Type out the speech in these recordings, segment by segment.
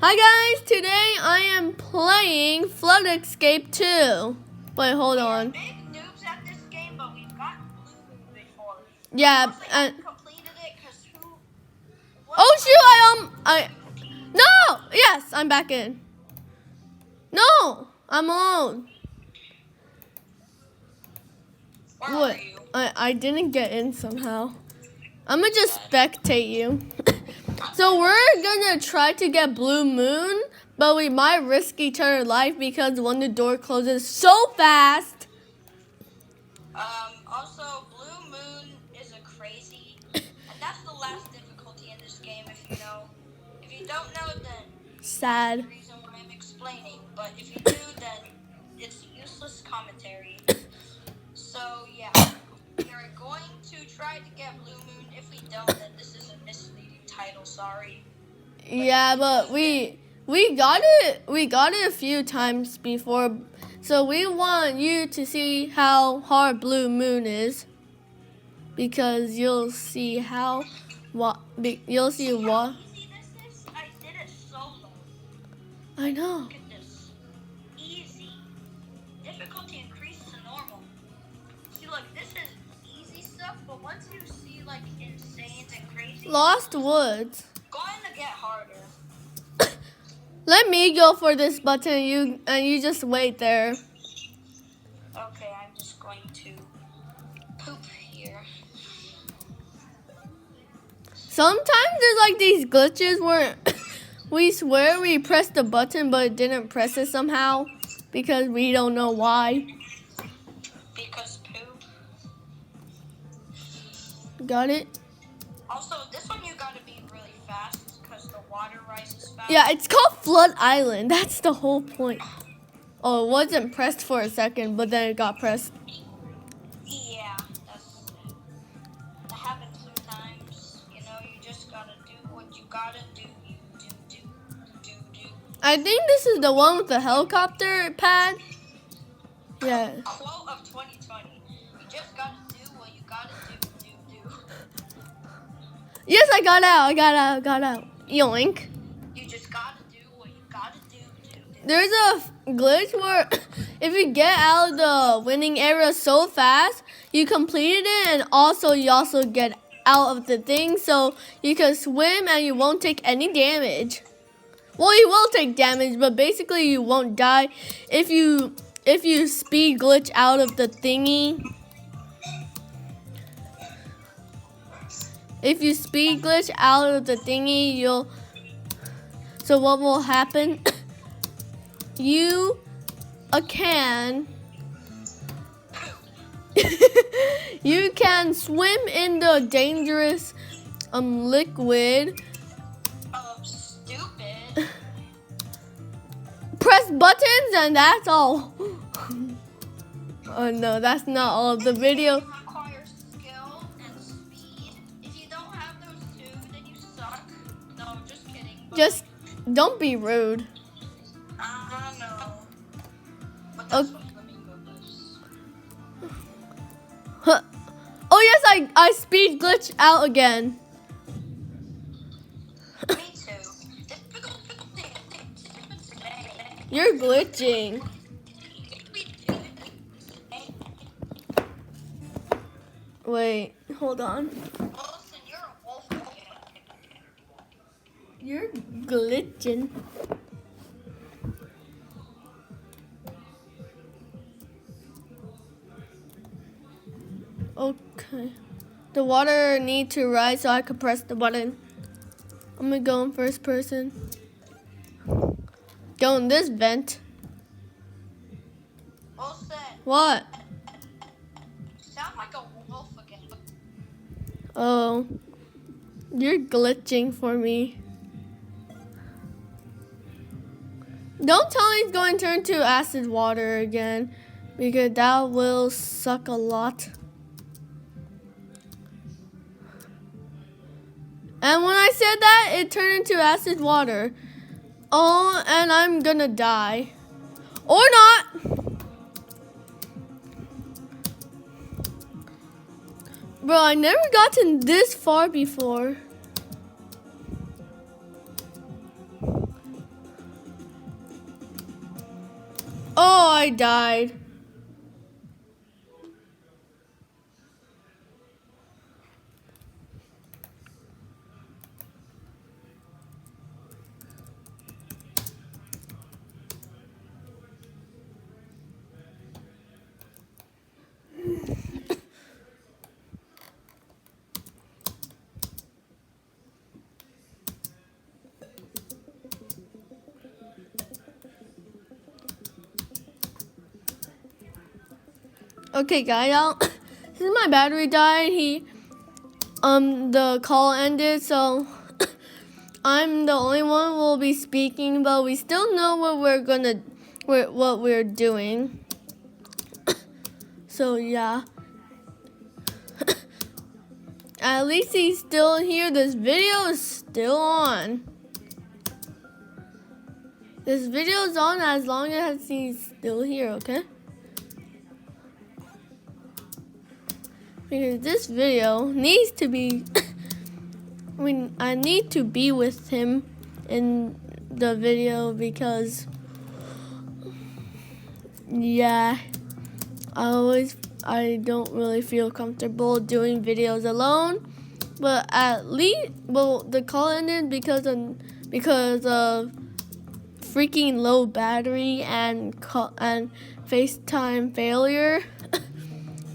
Hi guys, today I am playing Flood Escape 2. Wait, hold on. Big noobs at this game, but we've gotten blue before. Yeah, and completed it because who? Oh shoot! No! Yes, I'm back in. No, I'm alone. Where What? are you? I didn't get in somehow. I'm gonna just spectate you. So we're gonna try to get Blue Moon, but we might risk each other's life because when the door closes so fast. Also, Blue Moon is a crazy, and that's the last difficulty in this game. If you know, if you don't know, then Sad. that's the reason why I'm explaining. But if you do, then it's useless commentary. So yeah, we are going to try to get Blue Moon. If we don't, then this is a misleading title. Sorry. Yeah, but we got it a few times before, so we want you to see how hard Blue Moon is, because you'll see you'll see what. Easy this is. I did it solo. I know. Look at this. Easy. Difficulty increases to normal. See, look, this is easy stuff, but once you see like insane and crazy, Lost Woods. going to get harder. Let me go for this button. You just wait there. Okay, I'm just going to poop here. Sometimes there's like these glitches where we swear we pressed the button but didn't press it somehow because we don't know why. Because poop. Got it? Also, this one you gotta be really fast because the water rises fast. Yeah, it's called Flood Island. That's the whole point. Oh, it wasn't pressed for a second, but then it got pressed. Yeah, that happens sometimes. You know, you just gotta do what you gotta do. You do. I think this is the one with the helicopter pad. Yeah. Quote of 2020. You just gotta do what you gotta do. Yes, I got out. Yoink. You just gotta do what you gotta do. There's a glitch where if you get out of the winning area so fast, you completed it, and you also get out of the thing, so you can swim and you won't take any damage. Well, you will take damage, but basically you won't die if you speed glitch out of the thingy. If you speed glitch out of the thingy, so what will happen? You can you can swim in the dangerous liquid. Stupid. Press buttons and that's all. Oh no, that's not all of the video. Requires skill and speed. If you don't have those two, then you suck. No, just kidding. Just don't be rude. I don't know. But Okay. that's what the meaning of this. Huh. Oh yes, I speed glitch out again. Me too. You're glitching. Wait, hold on. Listen, you're a wolf. You're glitching. Okay. The water need to rise so I can press the button. I'm gonna go in first person. Go in this vent. Wilson, What? you sound like a wolf again. Oh. You're glitching for me. Don't tell me it's going to turn to acid water again, because that will suck a lot. And when I said that, it turned into acid water. Oh, and I'm gonna die. Or not. Bro, I never gotten this far before. I died. Okay, guys, since my battery died, the call ended, so I'm the only one who will be speaking, but we still know what we're doing. So yeah, at least he's still here. This video is still on. This video is on as long as he's still here, okay? Because this video needs to be, I need to be with him in the video because, yeah, I don't really feel comfortable doing videos alone. But at least, well, the call ended because of freaking low battery and FaceTime failure.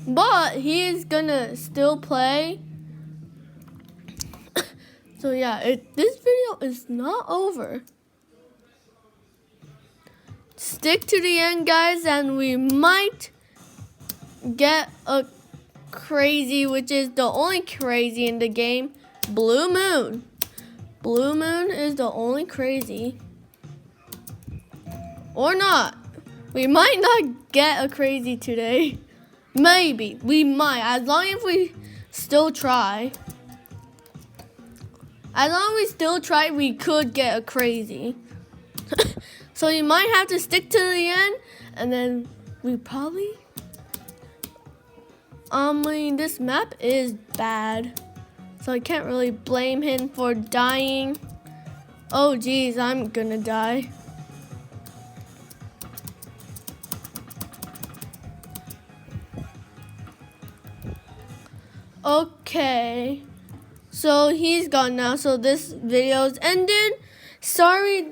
But he is gonna still play. So yeah, this video is not over. Stick to the end, guys, and we might get a crazy, which is the only crazy in the game, Blue Moon. Blue Moon is the only crazy. Or not. We might not get a crazy today. Maybe. We might. As long as we still try. As long as we still try, we could get a crazy. So you might have to stick to the end. And then we probably... this map is bad. So I can't really blame him for dying. Oh, geez. I'm gonna die. Okay, so he's gone now, so this video's ended. Sorry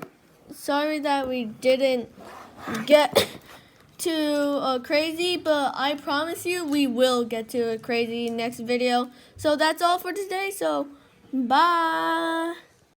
that we didn't get to a crazy, but I promise you we will get to a crazy next video. So that's all for today, so bye.